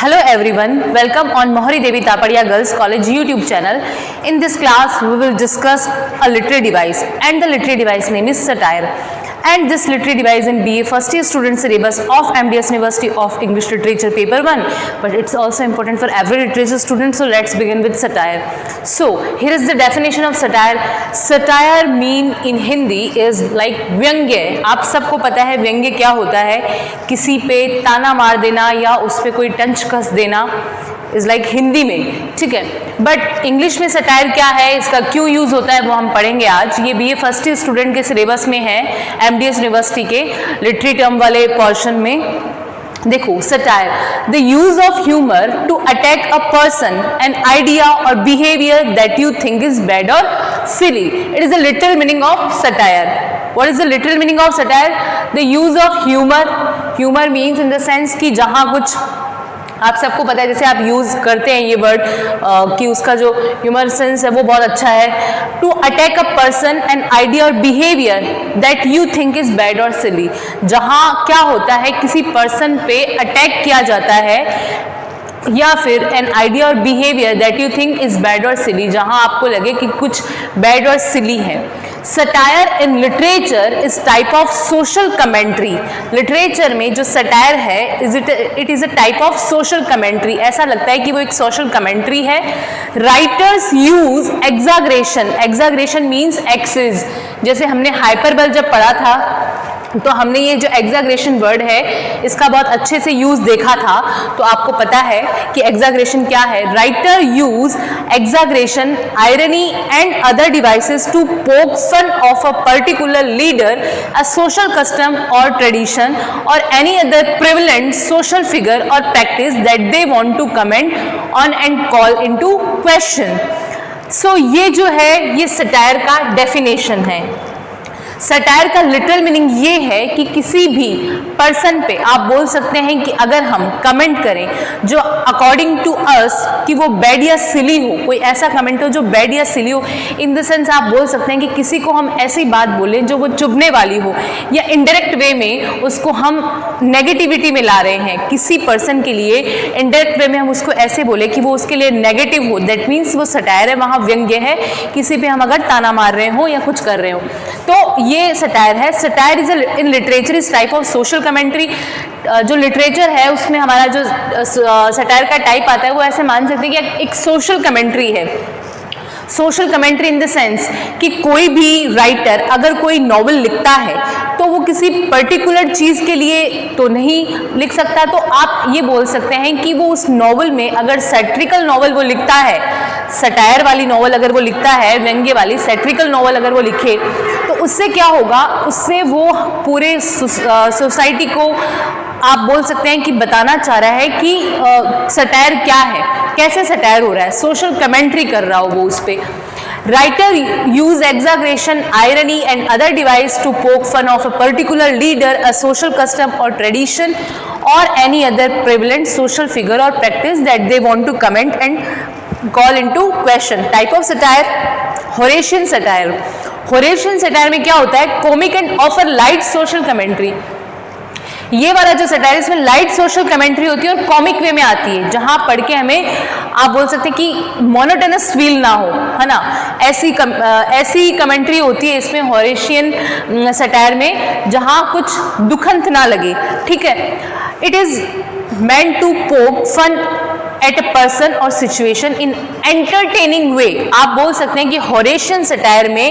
Hello everyone, welcome on Mohari Devi Tapadia Girls College YouTube channel. In this class, we will discuss a literary device, and the literary device name is satire. And this literary device in BA first year student syllabus of MDS University of English Literature paper 1, but it's also important for every literature student. So let's begin with satire. So here is the definition of satire. Satire mean in Hindi is like व्यंग्य. आप सबको पता है व्यंग्य क्या होता है, किसी पे ताना मार देना या उस पे कोई टंच कस देना इज लाइक हिंदी में, ठीक है. बट इंग्लिश में सटायर क्या है, इसका क्यों यूज होता है, वो हम पढ़ेंगे आज. ये बीए फर्स्ट ईयर स्टूडेंट के सिलेबस में है एमडीएस यूनिवर्सिटी के लिटरेरी टर्म वाले पोर्शन में. देखो, satire the use of humour to attack a person, an idea और behaviour that you think is bad और silly. It is the literal meaning of satire. What is the literal meaning of satire? The use of humour. Humour means in the sense कि जहाँ कुछ आप सबको पता है, जैसे आप यूज़ करते हैं ये वर्ड कि उसका जो ह्यूमर सेंस है वो बहुत अच्छा है. To attack a person an idea और behaviour that you think is bad और सिली. जहाँ क्या होता है, किसी पर्सन पे अटैक किया जाता है या फिर एन आइडिया और behaviour that you think is bad और सिली, जहाँ आपको लगे कि कुछ बैड और सिली है. Satire in literature is type of social commentary. Literature में जो सटायर है it is a type of social commentary. ऐसा लगता है कि वो एक सोशल कमेंट्री है. Writers use exaggeration. Exaggeration means excess. जैसे हमने हाइपरबल जब पढ़ा था तो हमने ये जो एग्जाग्रेशन वर्ड है इसका बहुत अच्छे से यूज देखा था, तो आपको पता है कि एग्जाग्रेशन क्या है. Writer use exaggeration, irony and other devices to poke fun of a particular leader, a social custom और ट्रेडिशन और any other prevalent social figure और practice that they want to comment on and call into question. So ये जो है ये satire का definition है. Satire का लिटरल मीनिंग ये है कि किसी भी पर्सन पे आप बोल सकते हैं कि अगर हम कमेंट करें जो अकॉर्डिंग टू अस कि वो बैड या सिली हो, कोई ऐसा कमेंट हो जो बैड या सिली हो. इन द सेंस आप बोल सकते हैं कि किसी को हम ऐसी बात बोलें जो वो चुभने वाली हो, या इनडायरेक्ट वे में उसको हम नेगेटिविटी में ला रहे हैं. किसी पर्सन के लिए इनडायरेक्ट वे में हम उसको ऐसे बोले कि वो उसके लिए नेगेटिव हो, दैट मीन्स वो सटायर है, वहाँ व्यंग्य है. किसी पे हम अगर ताना मार रहे हो या कुछ कर रहे हो तो ये सटायर है. Satire is in literature is type of social commentary. जो लिटरेचर है उसमें हमारा जो सटायर का टाइप आता है वो ऐसे मान सकते हैं कि एक सोशल कमेंट्री है. Social commentary in the sense कि कोई भी राइटर अगर कोई नॉवल लिखता है तो वो किसी पर्टिकुलर चीज़ के लिए तो नहीं लिख सकता, तो आप ये बोल सकते हैं कि वो उस नॉवल में अगर सैट्रिकल नॉवल वो लिखता है, सटायर वाली नॉवल अगर वो लिखता है, व्यंग्य वाली सैट्रिकल नॉवल अगर वो लिखे, तो उससे क्या होगा, उससे वो पूरे सोसाइटी को आप बोल सकते हैं कि बताना चाह रहा है कि सटायर क्या है, कैसे सटायर हो रहा है, सोशल कमेंट्री कर रहा हो वो उस पर. Writer use exaggeration, irony and other device to poke fun of a particular leader, a social custom और ट्रेडिशन और any other prevalent social figure और practice that they want to comment and call into question. Type of satire, Horatian satire. Horatian satire में क्या होता है, comic and offer light social commentary. ये वाला जो सटायर इसमें लाइट सोशल कमेंट्री होती है और कॉमिक वे में आती है, जहां पढ़ के हमें आप बोल सकते हैं कि मोनोटोनस फील ना हो, है ना. ऐसी कमेंट्री होती है इसमें होरेशियन सटायर में, जहां कुछ दुखंत ना लगे, ठीक है. It is meant to poke fun at a person or situation in entertaining way. आप बोल सकते हैं कि होरेशियन सटायर में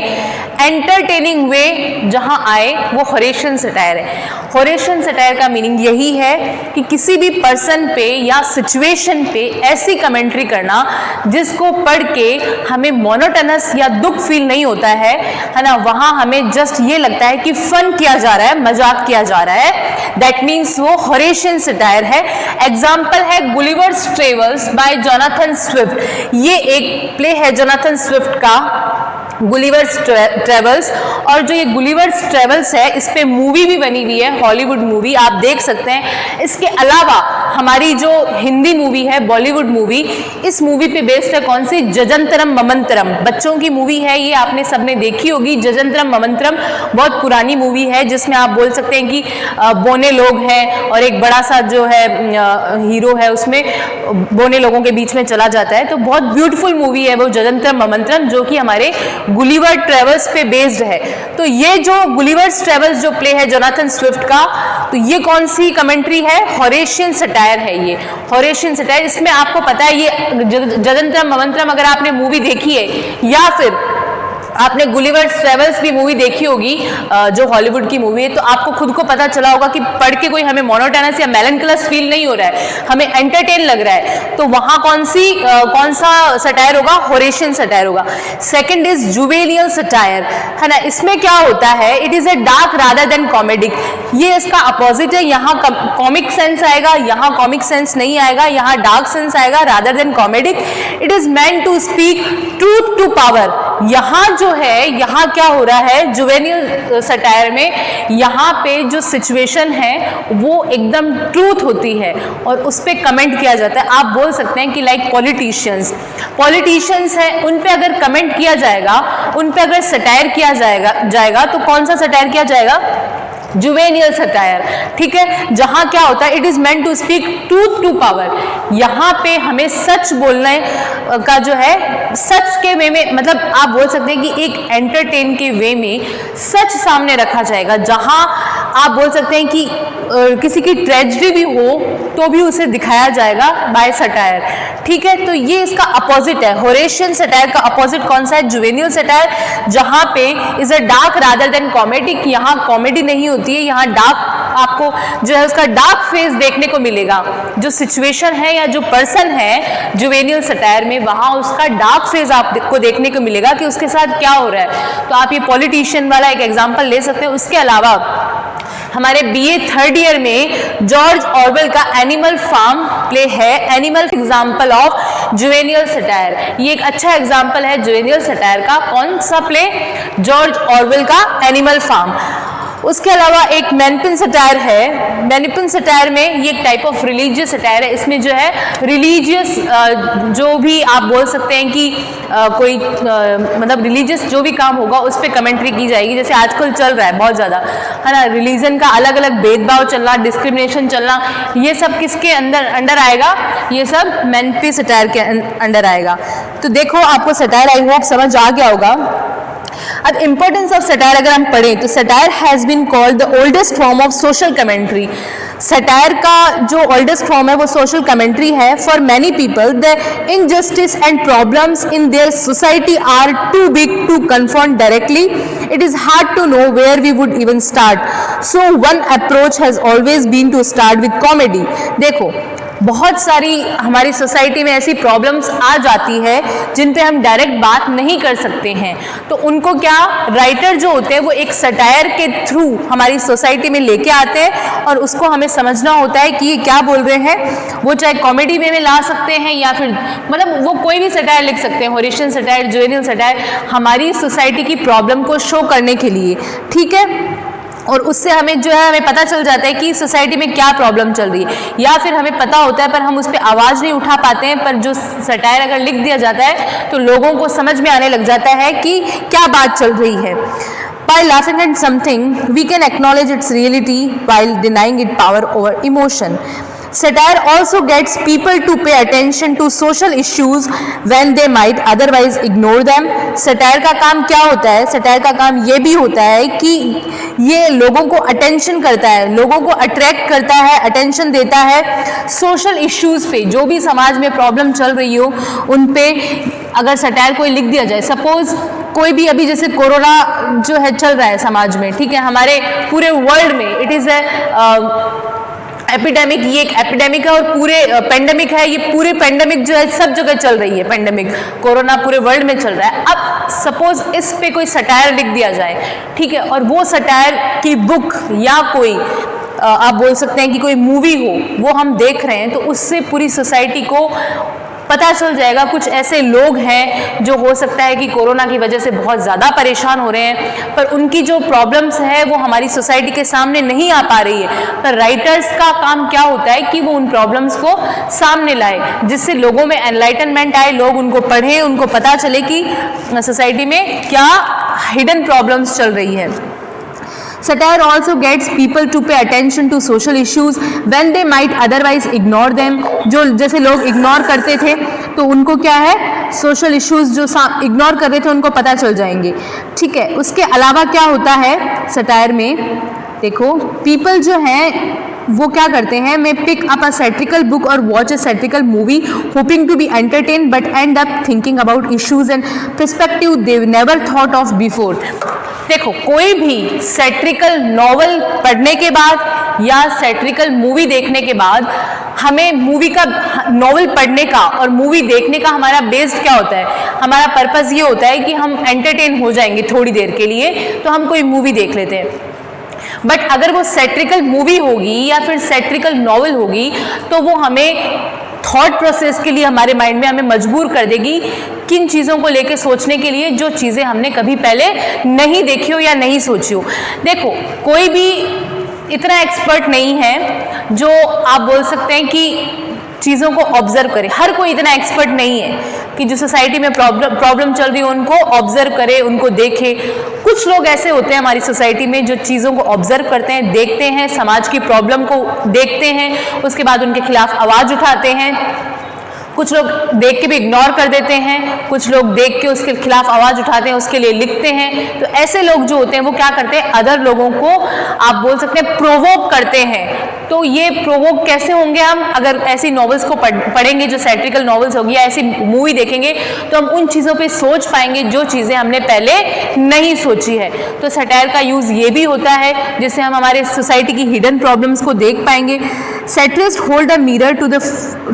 एंटरटेनिंग वे जहां आए वो होरेशियन सटायर है. होरेशियन सटायर का मीनिंग यही है कि किसी भी पर्सन पे या सिचुएशन पे ऐसी कमेंट्री करना जिसको पढ़ के हमें मोनोटोनस या दुख फील नहीं होता है ना. वहां हमें जस्ट ये लगता है कि फन किया जा रहा है, मजाक किया जा रहा है. दैट मीन्स वो होरेशियन सटायर है. एग्जाम्पल है Gulliver's Travels by Jonathan Swift. ये एक प्ले है जोनाथन स्विफ्ट का गुलिवर्स ट्रेवल्स। और जो ये गुलिवर्स ट्रेवल्स है इस पे मूवी भी बनी हुई है, हॉलीवुड मूवी आप देख सकते हैं। इसके अलावा हमारी जो हिंदी मूवी है बॉलीवुड मूवी, इस मूवी पे बेस्ड है कौन सी, जजंतरम ममंतरम, बच्चों की मूवी है ये, आपने सबने देखी होगी। जजंतरम ममंतरम बहुत पुरानी मूवी है जिसमें आप बोल सकते हैं कि बोने लोग हैं और एक बड़ा सा जो है हीरो है उसमें बोने लोगों के बीच में चला जाता है। तो बहुत ब्यूटीफुल मूवी है वो जजंतरम ममंतरम, जो कि हमारे गुलिवर ट्रेवल्स पे बेस्ड है। तो ये जो गुलिवर्स ट्रेवल्स जो प्ले है जोनाथन स्विफ्ट का, तो ये कौन सी कमेंट्री है, हॉरेशियन सटायर है ये, हॉरेशियन सटायर। इसमें आपको पता है ये जजंतरम ममंतरम अगर आपने मूवी देखी है या फिर आपने गुलिवर्स ट्रेवल्स भी मूवी देखी होगी जो हॉलीवुड की मूवी है, तो आपको खुद को पता चला होगा कि पढ़ के कोई हमें मोनोटोनस या मेलनकलस फील नहीं हो रहा है, हमें एंटरटेन लग रहा है। तो वहां कौन सा सटायर होगा, होरेशियन सटायर होगा। सेकंड इज जुवेनियल सटायर, है ना। इसमें क्या होता है, it is a dark rather than comedic, ये इसका अपोजिट है। यहाँ कॉमिक सेंस आएगा, यहाँ कॉमिक सेंस नहीं आएगा, यहाँ डार्क सेंस आएगा rather than comedic. It is meant to speak truth to power. यहाँ जो है, यहाँ क्या हो रहा है जुवेनियल सटायर में, यहाँ पे जो सिचुएशन है वो एकदम ट्रूथ होती है और उस पर कमेंट किया जाता है। आप बोल सकते हैं कि लाइक पॉलिटिशियंस हैं, उन पे अगर कमेंट किया जाएगा, उन पे अगर सटायर किया जाएगा तो कौन सा सटायर किया जाएगा, जुवेनियल सटायर, ठीक है। जहां क्या होता है, it is meant to speak truth to power, यहाँ पे हमें सच बोलने का जो है, सच के वे में, मतलब आप बोल सकते हैं कि एक एंटरटेन के वे में सच सामने रखा जाएगा। जहां आप बोल सकते हैं कि किसी की ट्रेजेडी भी हो तो भी उसे दिखाया जाएगा बाय सटायर, ठीक है। तो ये इसका अपोजिट है, होरेशियन सटायर का अपोजिट कौन सा है, जुवेनियल सटायर, जहां पे is a dark rather than comedic, यहाँ कॉमेडी नहीं होती है, यहाँ डार्क आपको जो है उसका डार्क फेस देखने को मिलेगा। जो सिचुएशन है या जो पर्सन है जुवेनियल सटायर में, वहां उसका डार्क फेस आपको देखने को मिलेगा कि उसके साथ क्या हो रहा है। तो आप ये पॉलिटिशियन वाला एक एग्जांपल ले सकते हैं। उसके अलावा हमारे बीए थर्ड ईयर में जॉर्ज ऑरवेल का एनिमल फार्म प्ले है, एनिमल एग्जाम्पल ऑफ जुवेनियल सटायर। ये एक अच्छा एग्जाम्पल है जुवेनियल सटायर का। कौन सा प्ले, जॉर्ज ऑरवेल का एनिमल फार्म। उसके अलावा एक मैनिपिन सटायर है। मैनिपिन सटायर में ये एक टाइप ऑफ रिलीजियस सटायर है। इसमें जो है रिलीजियस जो भी आप बोल सकते हैं कि कोई मतलब रिलीजियस जो भी काम होगा उस पर कमेंट्री की जाएगी। जैसे आजकल चल रहा है बहुत ज़्यादा, है ना, रिलीजन का अलग अलग भेदभाव चलना, डिस्क्रिमिनेशन चलना, ये सब किसके अंडर आएगा, ये सब मैनिपिन सटायर के अंडर आएगा। तो देखो आपको सटायर आई होप समझ आ गया होगा। अब इंपॉर्टेंस ऑफ सटायर अगर हम पढ़ें तो satire has been called the oldest form of social commentary. Satire का जो ओल्डेस्ट फॉर्म है वो सोशल कमेंट्री है। For many people the injustice and problems in their society are too big to confront directly. It is hard to know where we would even start. So one approach has always been to start with comedy. देखो बहुत सारी हमारी society में ऐसी problems आ जाती है जिन पे हम डायरेक्ट बात नहीं कर सकते हैं, तो उनको क्या राइटर जो होते हैं वो एक सटायर के थ्रू हमारी सोसाइटी में लेके आते हैं और उसको हमें समझना होता है कि ये क्या बोल रहे हैं। वो चाहे कॉमेडी वे में ला सकते हैं या फिर मतलब वो कोई भी सटायर लिख सकते हैं, होरेशियन सटायर, जुवेनियल सटायर, हमारी सोसाइटी की प्रॉब्लम को शो करने के लिए, ठीक है। और उससे हमें जो है हमें पता चल जाता है कि सोसाइटी में क्या प्रॉब्लम चल रही है, या फिर हमें पता होता है पर हम उस पर आवाज़ नहीं उठा पाते हैं। पर जो सटायर अगर लिख दिया जाता है तो लोगों को समझ में आने लग जाता है कि क्या बात चल रही है। By laughing at something, we can acknowledge its reality while denying it power over emotion. Satire also gets people to pay attention to social issues when they might otherwise ignore them. Satire का काम क्या होता है, satire का काम ये भी होता है कि ये लोगों को अटेंशन करता है, लोगों को अट्रैक्ट करता है, अटेंशन देता है सोशल इश्यूज़ पे। जो भी समाज में प्रॉब्लम चल रही हो उन पे अगर सटायर कोई लिख दिया जाए, सपोज कोई भी अभी जैसे कोरोना जो है चल रहा है समाज में, ठीक है, हमारे पूरे वर्ल्ड में इट इज़ एपिडेमिक, ये एक एपिडेमिक है और पूरे पेंडेमिक है, ये पूरे पेंडेमिक जो है सब जगह चल रही है, पेंडेमिक कोरोना पूरे वर्ल्ड में चल रहा है। अब सपोज इस पे कोई सटायर लिख दिया जाए, ठीक है, और वो सटायर की बुक या कोई आप बोल सकते हैं कि कोई मूवी हो वो हम देख रहे हैं, तो उससे पूरी सोसाइटी को पता चल जाएगा कुछ ऐसे लोग हैं जो हो सकता है कि कोरोना की वजह से बहुत ज़्यादा परेशान हो रहे हैं, पर उनकी जो प्रॉब्लम्स है वो हमारी सोसाइटी के सामने नहीं आ पा रही है। पर राइटर्स का काम क्या होता है कि वो उन प्रॉब्लम्स को सामने लाए, जिससे लोगों में एनलाइटनमेंट आए, लोग उनको पढ़ें, उनको पता चले कि सोसाइटी में क्या हिडन प्रॉब्लम्स चल रही है। Satire also gets people to pay attention to social issues when they might otherwise ignore them. जो जैसे लोग इग्नोर करते थे तो उनको क्या है, सोशल इश्यूज जो इग्नोर कर रहे थे उनको पता चल जाएंगे। ठीक है, उसके अलावा क्या होता है सटायर में, देखो पीपल जो हैं वो क्या करते हैं, मैं pick up a satirical book और watch a satirical movie hoping to be entertain but end up thinking about issues and perspective they never thought of before. देखो, कोई भी सैटिरिकल नॉवल पढ़ने के बाद या सैटिरिकल मूवी देखने के बाद हमें मूवी का, नॉवल पढ़ने का और मूवी देखने का हमारा बेस्ड क्या होता है, हमारा पर्पस ये होता है कि हम एंटरटेन हो जाएंगे थोड़ी देर के लिए, तो हम कोई मूवी देख लेते हैं। बट अगर वो सैटिरिकल मूवी होगी या फिर सैटिरिकल नॉवल होगी तो वो हमें थॉट प्रोसेस के लिए, हमारे माइंड में हमें मजबूर कर देगी किन चीज़ों को लेके सोचने के लिए जो चीज़ें हमने कभी पहले नहीं देखी हो या नहीं सोची हो। देखो, कोई भी इतना एक्सपर्ट नहीं है जो आप बोल सकते हैं कि चीज़ों को ऑब्जर्व करे। हर कोई इतना एक्सपर्ट नहीं है कि जो सोसाइटी में प्रॉब्लम चल रही है उनको ऑब्जर्व करे, उनको देखे। कुछ लोग ऐसे होते हैं हमारी सोसाइटी में जो चीज़ों को ऑब्जर्व करते हैं, देखते हैं, समाज की प्रॉब्लम को देखते हैं, उसके बाद उनके खिलाफ आवाज़ उठाते हैं। कुछ लोग देख के भी इग्नोर कर देते हैं, कुछ लोग देख के उसके खिलाफ आवाज़ उठाते हैं, उसके लिए लिखते हैं। तो ऐसे लोग जो होते हैं वो क्या करते हैं, अदर लोगों को आप बोल सकते हैं प्रोवोक करते हैं। तो ये प्रोवोक कैसे होंगे, हम अगर ऐसी नॉवेल्स को पढ़ेंगे जो सैटिरिकल नॉवेल्स होगी या ऐसी मूवी देखेंगे तो हम उन चीज़ों पे सोच पाएंगे जो चीज़ें हमने पहले नहीं सोची है। तो सटायर का यूज़ ये भी होता है जिससे हम हमारे सोसाइटी की हिडन प्रॉब्लम्स को देख पाएंगे। Satirists hold a mirror to the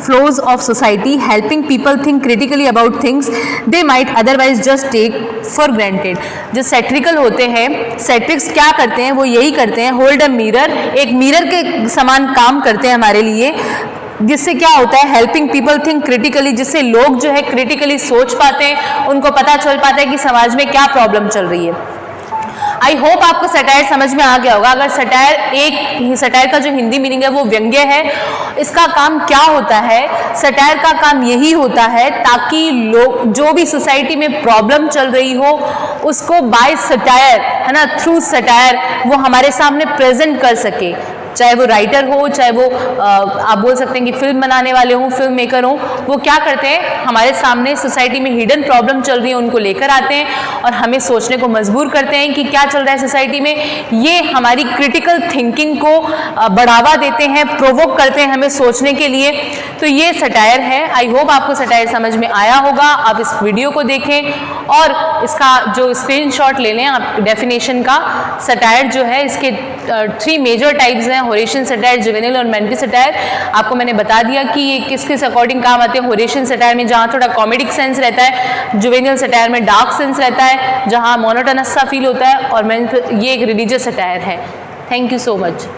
flaws of society, helping people think critically about things they might otherwise just take for granted. जो सैटिरिकल होते हैं, सैटिरिक्स क्या करते हैं, वो यही करते हैं, होल्ड अ मिरर, एक मिरर के समान काम करते हैं हमारे लिए, जिससे क्या होता है, हेल्पिंग पीपल थिंक क्रिटिकली, जिससे लोग जो है क्रिटिकली सोच पाते हैं, उनको पता चल पाता है कि समाज में क्या प्रॉब्लम चल रही है। आई होप आपको सटायर समझ में आ गया होगा। अगर सटायर का जो हिंदी मीनिंग है वो व्यंग्य है। इसका काम क्या होता है, सटायर का काम यही होता है ताकि लोग, जो भी सोसाइटी में प्रॉब्लम चल रही हो उसको बाय सटायर, है ना, थ्रू सटायर वो हमारे सामने प्रेजेंट कर सके। चाहे वो राइटर हो, चाहे वो आप बोल सकते हैं कि फिल्म बनाने वाले हों, फिल्म मेकर हों, वो क्या करते हैं, हमारे सामने सोसाइटी में हिडन प्रॉब्लम चल रही है उनको लेकर आते हैं और हमें सोचने को मजबूर करते हैं कि क्या चल रहा है सोसाइटी में। ये हमारी क्रिटिकल थिंकिंग को बढ़ावा देते हैं, प्रोवोक करते हैं हमें सोचने के लिए। तो ये सटायर है। आई होप आपको सटायर समझ में आया होगा। आप इस वीडियो को देखें और इसका जो स्क्रीनशॉट ले लें आप डेफिनेशन का। सटायर जो है, इसके 3 मेजर टाइप्स हैं, होरेशियन सटायर, जुवेनिल और मेंटी सटायर। आपको मैंने बता दिया कि ये किस किस अकॉर्डिंग काम आते हैं। होरेशियन सटायर में जहाँ थोड़ा कॉमेडिक सेंस रहता है, जुवेनिल सटायर में डार्क सेंस रहता है, जहाँ मोनोटोनस सा फील होता है, और ये एक रिलीजियस सटायर है। Thank you so much.